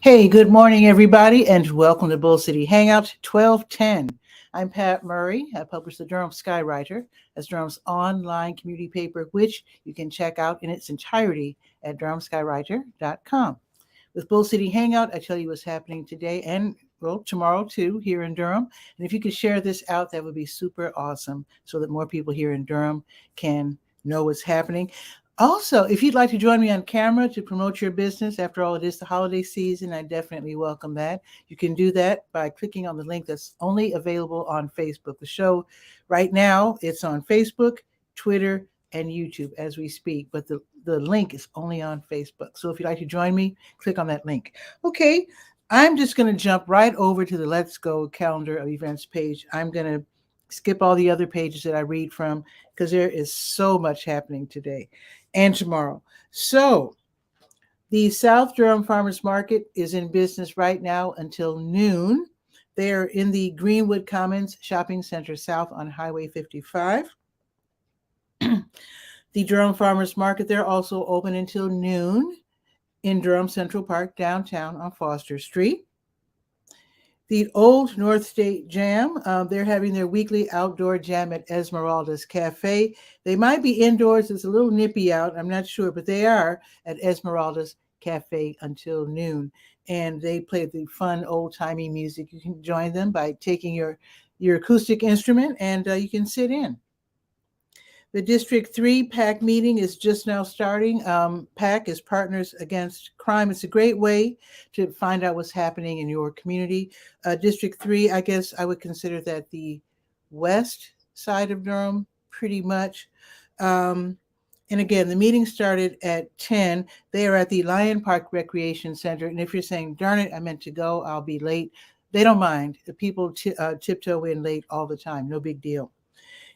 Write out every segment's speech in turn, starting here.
Hey, good morning, everybody, and welcome to Bull City Hangout 1210. I'm Pat Murray. I publish the Durham Skywriter as Durham's online community paper, which you can check out in its entirety at durhamskywriter.com. With Bull City Hangout, I tell you what's happening today and, well, tomorrow too, here in Durham. And if you could share this out, that would be super awesome so that more people here in Durham can know what's happening. Also, if you'd like to join me on camera to promote your business, after all, it is the holiday season. I definitely welcome that. You can do that by clicking on the link that's only available on Facebook. The show right now, it's on Facebook, Twitter, and YouTube as we speak, but the link is only on Facebook. So if you'd like to join me, click on that link. Okay, I'm just going to jump right over to the Let's Go calendar of events page. I'm going to skip all the other pages that I read from because there is so much happening today and tomorrow. So the South Durham Farmers Market is in business right now until noon. They're in the Greenwood Commons Shopping Center South on Highway 55. The Durham Farmers Market, they're also open until noon in Durham Central Park downtown on Foster Street. The Old North State Jam, they're having their weekly outdoor jam at 𝗕𝗨𝗟𝗟 Cafe. They might be indoors. It's a little nippy out. I'm not sure, but they are at 𝗕𝗨𝗟𝗟𝗧 Cafe until noon. And they play the fun old-timey music. You can join them by taking your acoustic instrument and you can sit in. The District 3 PAC meeting is just now starting. PAC is Partners Against Crime. It's a great way to find out what's happening in your community. District 3, I guess I would consider that the west side of Durham, pretty much. And again, the meeting started at 10. They are at the Lion Park Recreation Center. And if you're saying, darn it, I meant to go, I'll be late, they don't mind. The people tiptoe in late all the time. No big deal.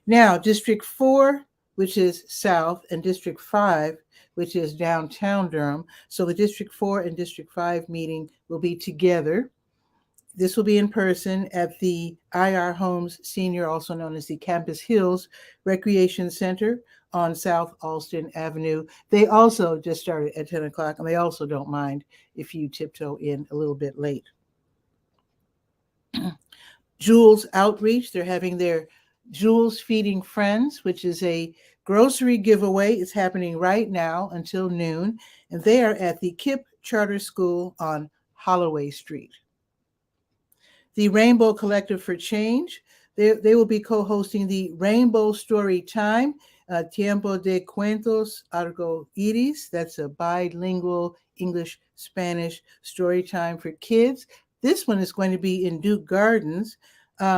Now, District 4, which is south, and District 5, which is downtown Durham. So the District 4 and District 5 meeting will be together. This will be in person at the IR Homes Senior, also known as the Campus Hills Recreation Center on South Alston Avenue. They also just started at 10 o'clock, and they also don't mind if you tiptoe in a little bit late. Jules Outreach, they're having their Jules Feeding Friends, which is a grocery giveaway. It's happening right now until noon, and they are at the KIPP Charter School on Holloway Street. The Rainbow Collective for Change, they will be co-hosting the Rainbow Story Time, Tiempo de Cuentos Algo Iris. That's a bilingual English-Spanish story time for kids. This one is going to be in Duke Gardens,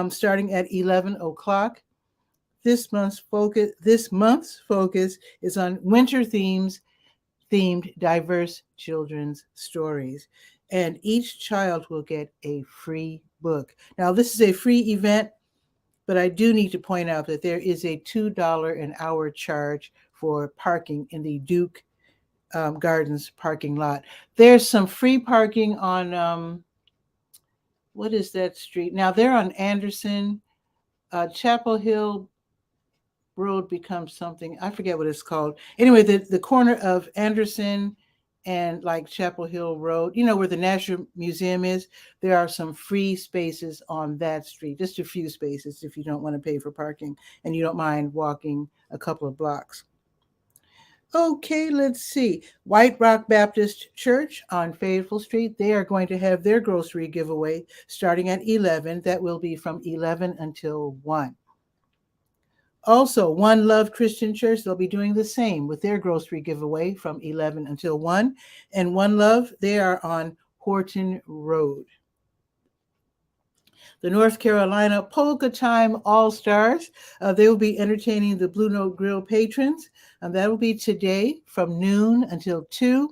starting at 11 o'clock. This month's focus is on winter themed diverse children's stories. And each child will get a free book. Now, this is a free event, but I do need to point out that there is a $2 an hour charge for parking in the Duke Gardens parking lot. There's some free parking on what is that street? Now they're on Anderson. Chapel Hill Road becomes something, I forget what it's called. Anyway, the corner of Anderson and like Chapel Hill Road, you know, where the National Museum is, there are some free spaces on that street, just a few spaces if you don't want to pay for parking and you don't mind walking a couple of blocks. Okay, let's see. White Rock Baptist Church on Fayetteville Street, they are going to have their grocery giveaway starting at 11. That will be from 11 until 1. Also, One Love Christian Church, they'll be doing the same with their grocery giveaway from 11 until 1. And One Love, they are on Horton Road. The North Carolina Polka Time All-Stars, they will be entertaining the Blue Note Grill patrons. And that will be today from noon until 2.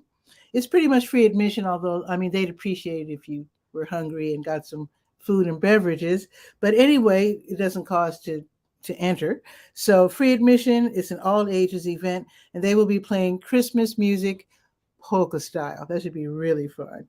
It's pretty much free admission, although, I mean, they'd appreciate it if you were hungry and got some food and beverages. But anyway, it doesn't cost to enter. So free admission, it's an all ages event, and they will be playing Christmas music polka style. That should be really fun.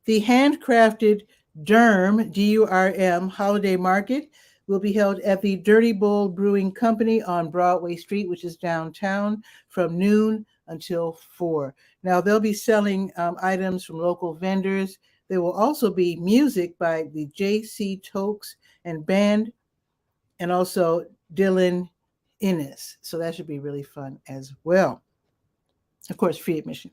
The handcrafted Durham, D-U-R-M, holiday market will be held at the Dirty Bull Brewing Company on Broadway Street, which is downtown, from noon until 4. Now, they'll be selling items from local vendors. There will also be music by the 𝗕𝗨𝗟𝗟 and band, and also 𝗕𝗨𝗟𝗟 𝗖𝗜𝗧𝗬. So that should be really fun as well. Of course, free admission.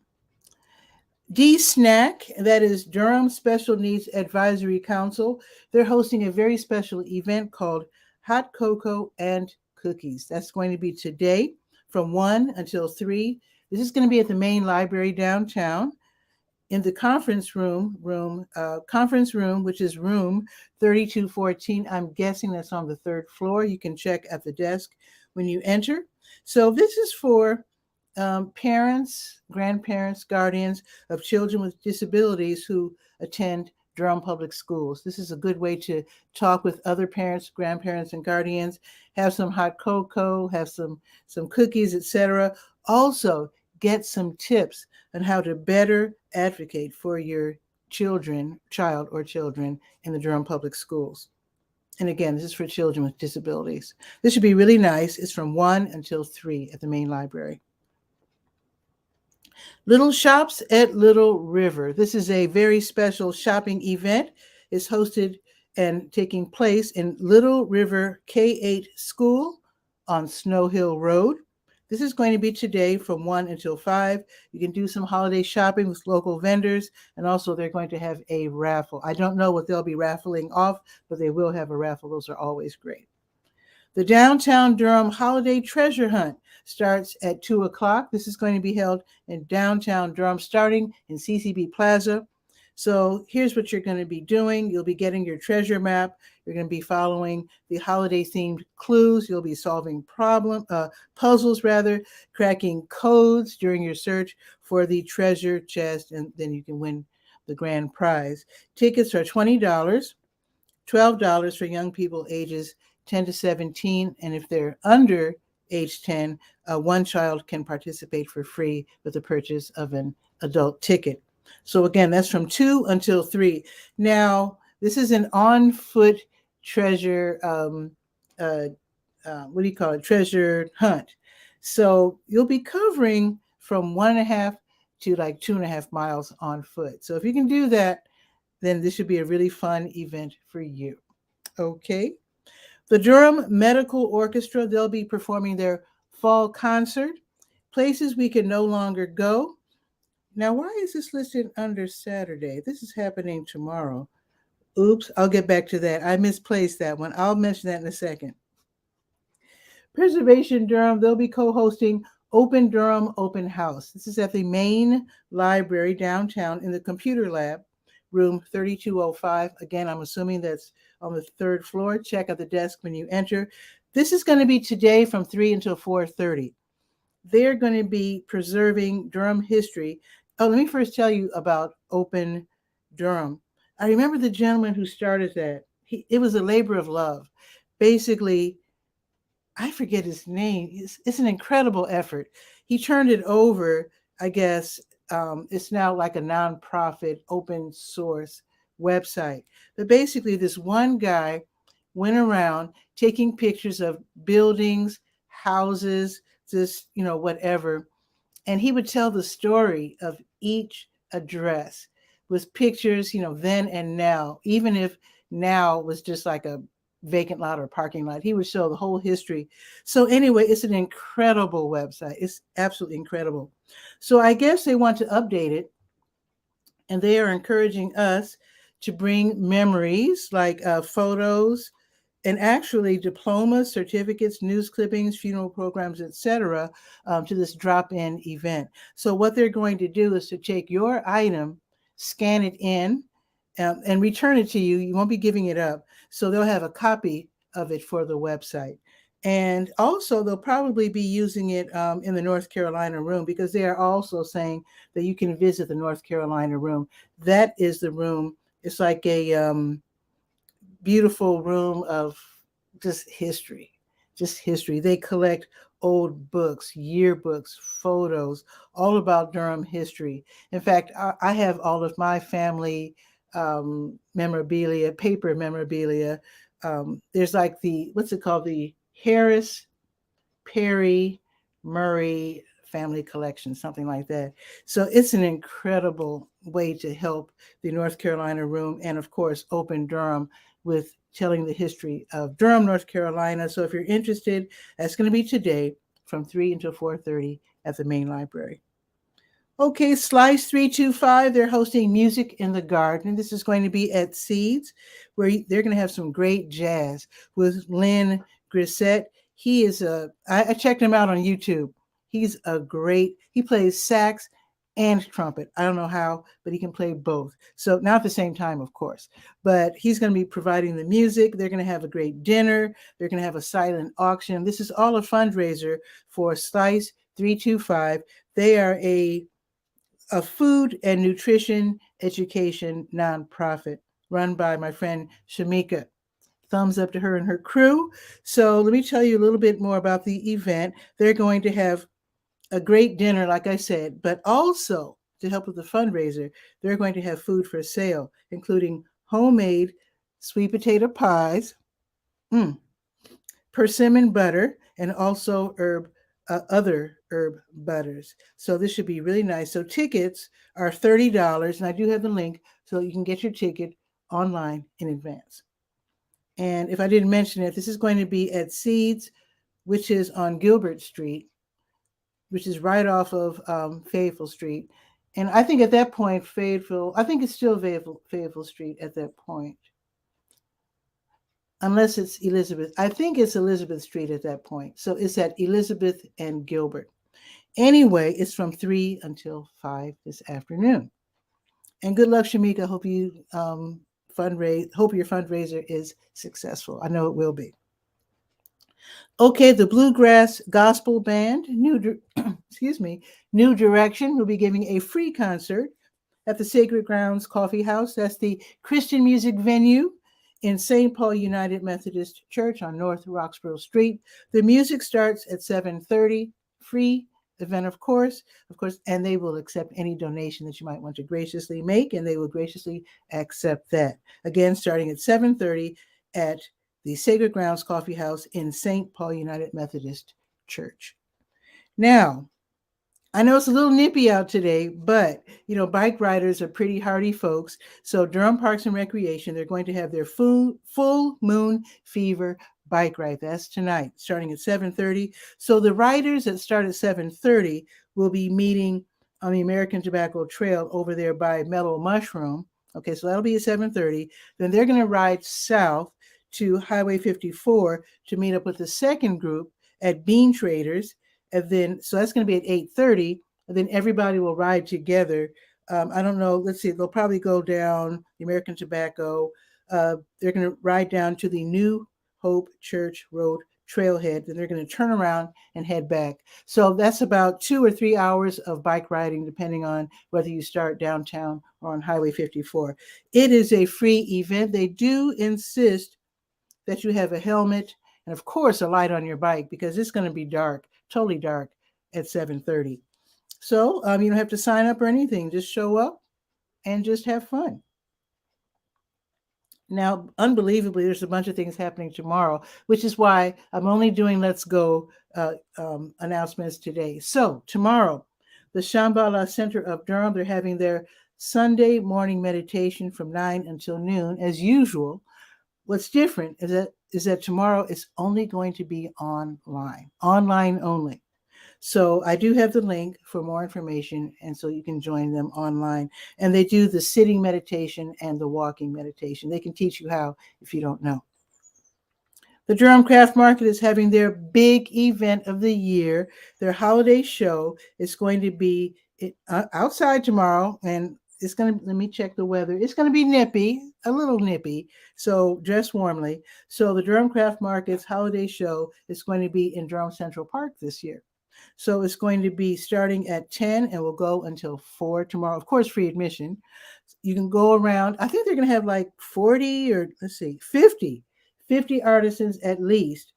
𝗕𝗨𝗟𝗟, that is Durham Special Needs Advisory Council. They're hosting a very special event called Hot Cocoa and Cookies. That's going to be today from 1 until 3. This is going to be at the main library downtown in the conference room, which is room 3214. I'm guessing that's on the 3rd floor. You can check at the desk when you enter. So this is for parents, grandparents, guardians of children with disabilities who attend Durham Public Schools. This is a good way to talk with other parents, grandparents, and guardians, have some hot cocoa, have some cookies, etc. Also, get some tips on how to better advocate for your child or children in the Durham Public Schools. And again, this is for children with disabilities. This should be really nice. It's from 1 until 3 at the main library. Little Shops at Little River. This is a very special shopping event. It's hosted and taking place in Little River K-8 School on Snow Hill Road. This is going to be today from 1 until 5. You can do some holiday shopping with local vendors, and also they're going to have a raffle. I don't know what they'll be raffling off, but they will have a raffle. Those are always great. The Downtown Durham Holiday Treasure Hunt starts at 2 o'clock. This is going to be held in downtown Durham, starting in CCB Plaza. So here's what you're going to be doing. You'll be getting your treasure map. You're going to be following the holiday-themed clues. You'll be solving puzzles, cracking codes during your search for the treasure chest, and then you can win the grand prize. Tickets are $20, $12 for young people ages 10 to 17, and if they're under age 10, one child can participate for free with the purchase of an adult ticket. So again, that's from 2 until 3. Now, this is an on-foot treasure, treasure hunt. So you'll be covering from 1.5 to like 2.5 miles on foot. So if you can do that, then this should be a really fun event for you. Okay. The Durham Medical Orchestra, they'll be performing their fall concert. Places we can no longer go. Now, why is this listed under Saturday? This is happening tomorrow. Oops, I'll get back to that. I misplaced that one. I'll mention that in a second. Preservation Durham, they'll be co-hosting Open Durham Open House. This is at the main library downtown in the computer lab, room 3205. Again, I'm assuming that's on the 3rd floor. Check at the desk when you enter. This is going to be today from 3 until 4:30. They're going to be preserving Durham history. Oh, let me first tell you about Open Durham. I remember the gentleman who started that. It was a labor of love. Basically, I forget his name. It's an incredible effort. He turned it over, I guess. It's now like a nonprofit open source website. But basically, this one guy went around taking pictures of buildings, houses, just, whatever. And he would tell the story of each address with pictures, then and now, even if now was just like a vacant lot or parking lot. He would show the whole history. So anyway, it's an incredible website. It's absolutely incredible. So I guess they want to update it, and they are encouraging us to bring memories like photos and actually diplomas, certificates, news clippings, funeral programs, etc., to this drop-in event. So what they're going to do is to take your item, scan it in, and return it to you. You won't be giving it up. So they'll have a copy of it for the website. And also, they'll probably be using it in the North Carolina room, because they are also saying that you can visit the North Carolina room. That is the room. It's like a beautiful room of just history. They collect old books, yearbooks, photos, all about Durham history. In fact, I have all of my family memorabilia, paper memorabilia. There's like the Harris, Perry, Murray family collection, something like that. So it's an incredible way to help the North Carolina Room and, of course, Open Durham with telling the history of Durham, North Carolina. So if you're interested, that's going to be today from 3 until 4:30 at the main library. Okay, Slice 325, they're hosting Music in the Garden. This is going to be at Seeds, where they're going to have some great jazz with Lynn Grissett. He is I checked him out on YouTube. He's he plays sax and trumpet. I don't know how, but he can play both. So not at the same time, of course, but he's going to be providing the music. They're going to have a great dinner. They're going to have a silent auction. This is all a fundraiser for Slice 325. They are a food and nutrition education nonprofit run by my friend Shamika. Thumbs up to her and her crew. So let me tell you a little bit more about the event. They're going to have a great dinner, like I said, but also to help with the fundraiser, they're going to have food for sale, including homemade sweet potato pies, persimmon butter, and also other herb butters. So this should be really nice. So tickets are $30, and I do have the link so you can get your ticket online in advance. And if I didn't mention it, this is going to be at Seeds, which is on Gilbert Street, which is right off of Fayetteville Street. And I think at that point, I think it's still Fayetteville Street at that point. Unless it's Elizabeth. I think it's Elizabeth Street at that point. So it's at Elizabeth and Gilbert. Anyway, it's from 3 until 5 this afternoon. And good luck, Shamika. Hope you hope your fundraiser is successful. I know it will be. Okay, the Bluegrass Gospel Band, New Direction, will be giving a free concert at the Sacred Grounds Coffee House. That's the Christian music venue in St. Paul United Methodist Church on North Roxborough Street. The music starts at 7:30, free event, of course, and they will accept any donation that you might want to graciously make, and they will graciously accept that. Again, starting at 7:30 at the Sacred Grounds Coffee House in St. Paul United Methodist Church. Now, I know it's a little nippy out today, but, bike riders are pretty hardy folks. So Durham Parks and Recreation, they're going to have their full moon fever bike ride. That's tonight, starting at 7:30. So the riders that start at 7:30 will be meeting on the American Tobacco Trail over there by Mellow Mushroom. Okay, so that'll be at 7:30. Then they're going to ride south to Highway 54 to meet up with the second group at Bean Traders. And then, so that's going to be at 8:30. And then everybody will ride together. I don't know. Let's see. They'll probably go down the American Tobacco. They're going to ride down to the New Hope Church Road trailhead. Then they're going to turn around and head back. So that's about 2 or 3 hours of bike riding, depending on whether you start downtown or on Highway 54. It is a free event. They do insist that you have a helmet and, of course, a light on your bike, because it's going to be dark, totally dark at 7:30. So you don't have to sign up or anything. Just show up and just have fun. Now, unbelievably, there's a bunch of things happening tomorrow, which is why I'm only doing Let's Go announcements today. So tomorrow, the Shambhala Center of Durham, they're having their Sunday morning meditation from 9 until noon, as usual. What's different is that tomorrow is only going to be online only. So I do have the link for more information, and so you can join them online. And they do the sitting meditation and the walking meditation. They can teach you how if you don't know. The Durham Craft Market is having their big event of the year. Their holiday show is going to be outside tomorrow, and it's going to, let me check the weather. It's going to be nippy, a little nippy, so dress warmly. So the Durham Craft Market's holiday show is going to be in Durham Central Park this year. So it's going to be starting at 10 and will go until 4 tomorrow. Of course, free admission. You can go around. I think they're going to have like 50 artisans at least.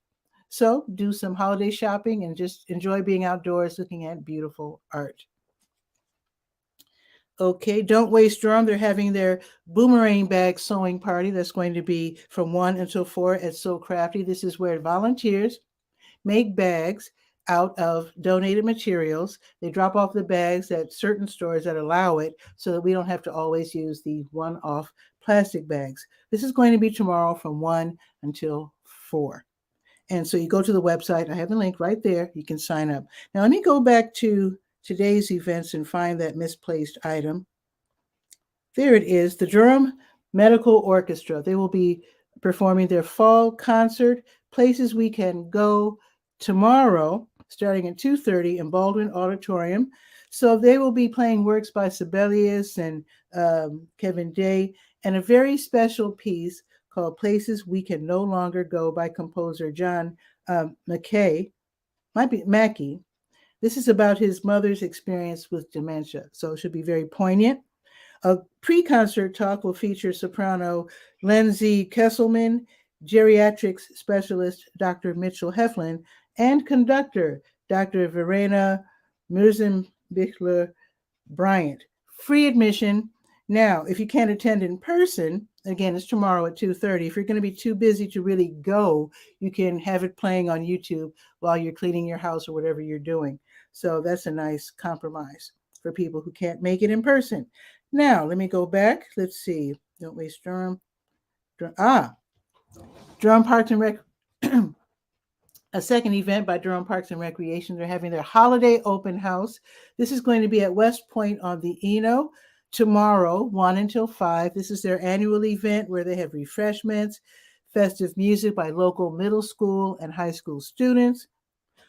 So do some holiday shopping and just enjoy being outdoors looking at beautiful art. Okay, Don't Waste Durham. They're having their boomerang bag sewing party. That's going to be from 1 until 4 at So Crafty. This is where volunteers make bags out of donated materials. They drop off the bags at certain stores that allow it so that we don't have to always use the one-off plastic bags. This is going to be tomorrow from 1 until 4. And so you go to the website. I have the link right there. You can sign up. Now, let me go back to today's events and find that misplaced item. There it is, the Durham Medical Orchestra. They will be performing their fall concert, Places We Can Go, tomorrow, starting at 2:30 in Baldwin Auditorium. So they will be playing works by Sibelius and Kevin Day, and a very special piece called Places We Can No Longer Go by composer John Mackey. This is about his mother's experience with dementia, so it should be very poignant. A pre-concert talk will feature soprano Lindsay Kesselman, geriatrics specialist Dr. Mitchell Heflin, and conductor Dr. Verena Mpizzibichler-Bryant. Free admission. Now, if you can't attend in person, again, it's tomorrow at 2:30. If you're going to be too busy to really go, you can have it playing on YouTube while you're cleaning your house or whatever you're doing. So that's a nice compromise for people who can't make it in person. Now, let me go back. Let's see. Don't waste Durham. Durham Parks and Rec. A second event by Durham Parks and Recreation. They're having their holiday open house. This is going to be at West Point on the Eno tomorrow, 1 until 5. This is their annual event where they have refreshments, festive music by local middle school and high school students.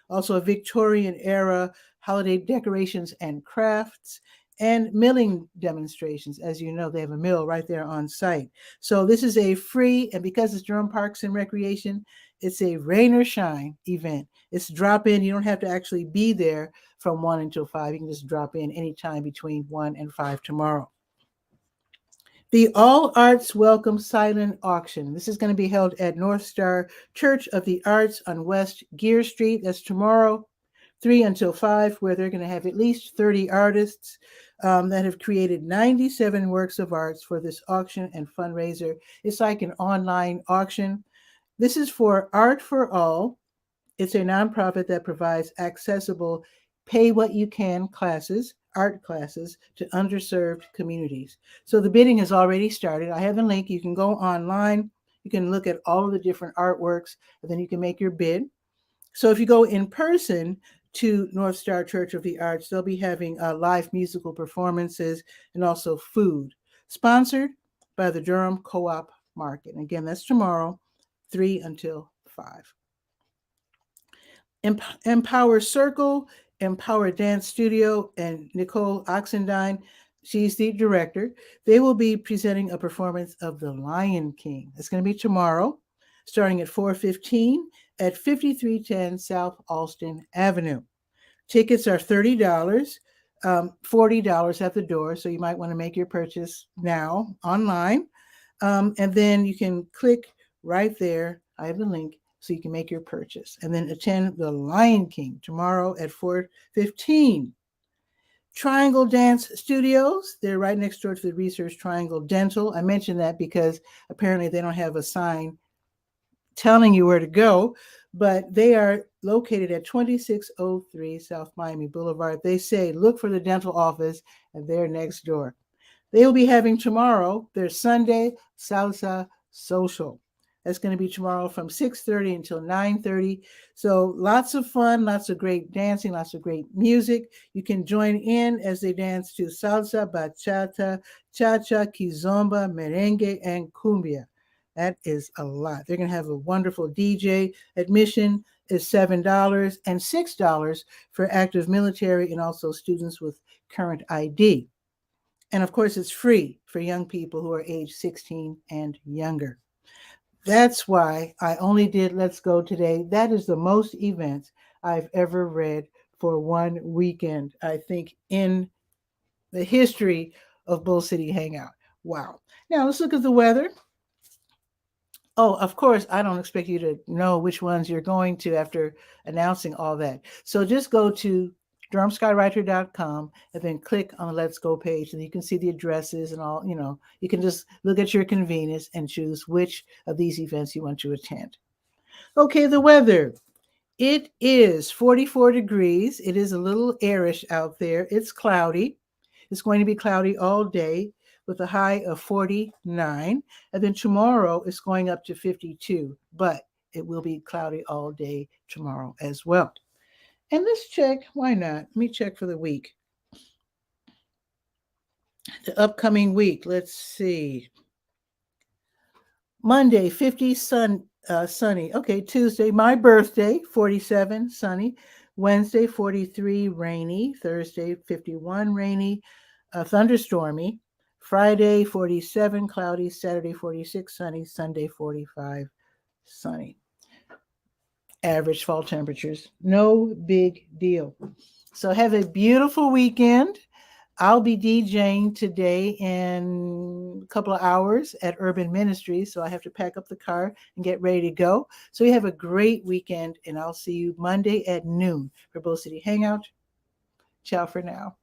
Also a Victorian era holiday decorations and crafts, and milling demonstrations. As you know, they have a mill right there on site. So this is a free, and because it's Durham Parks and Recreation, it's a rain or shine event. It's drop in. You don't have to actually be there from 1 until 5. You can just drop in anytime between 1 and 5 tomorrow. The All Arts Welcome Silent Auction. This is going to be held at North Star Church of the Arts on West Gear Street. That's tomorrow, 3 until 5, where they're going to have at least 30 artists that have created 97 works of arts for this auction and fundraiser. It's like an online auction. This is for Art for All. It's a nonprofit that provides accessible pay what you can classes, art classes, to underserved communities. So the bidding has already started. I have a link. You can go online. You can look at all of the different artworks, and then you can make your bid. So if you go in person to North Star Church of the Arts, they'll be having live musical performances and also food, sponsored by the Durham Co-op Market. And again, that's tomorrow, 3 until 5. Empower Circle, Empower Dance Studio, and Nicole Oxendine, she's the director. They will be presenting a performance of The Lion King. It's going to be tomorrow, starting at 4:15 at 5310 South Alston Avenue. Tickets are $30, $40 at the door, so you might want to make your purchase now online. And then you can click right there. I have the link, so you can make your purchase. And then attend The Lion King tomorrow at 4:15. Triangle Dance Studios, they're right next door to the Research Triangle Dental. I mentioned that because apparently they don't have a sign telling you where to go, but they are located at 2603 South Miami Boulevard. They say, look for the dental office, and they're next door. They will be having tomorrow their Sunday Salsa Social. That's going to be tomorrow from 6:30 until 9:30. So lots of fun, lots of great dancing, lots of great music. You can join in as they dance to salsa, bachata, cha-cha, kizomba, merengue, and cumbia. That is a lot. They're going to have a wonderful DJ. Admission is $7 and $6 for active military and also students with current ID. And of course, it's free for young people who are age 16 and younger. That's why I only did Let's Go today. That is the most events I've ever read for one weekend, I think, in the history of Bull City Hangout. Wow. Now let's look at the weather. Oh, of course, I don't expect you to know which ones you're going to after announcing all that. So just go to DurhamSkyWriter.com and then click on the Let's Go page, and you can see the addresses and all. You can just look at your convenience and choose which of these events you want to attend. Okay, the weather. It is 44 degrees. It is a little airish out there. It's cloudy. It's going to be cloudy all day with a high of 49. And then tomorrow it's going up to 52, but it will be cloudy all day tomorrow as well. And let's check, why not? Let me check for the week. The upcoming week, let's see. Monday, 50 sunny. Okay, Tuesday, my birthday, 47, sunny. Wednesday, 43, rainy. Thursday, 51, rainy, thunderstormy. Friday, 47, cloudy. Saturday, 46, sunny. Sunday, 45, sunny. Average fall temperatures. No big deal. So have a beautiful weekend. I'll be DJing today in a couple of hours at Urban Ministries, so I have to pack up the car and get ready to go. So you have a great weekend, and I'll see you Monday at noon for Bull City Hangout. Ciao for now.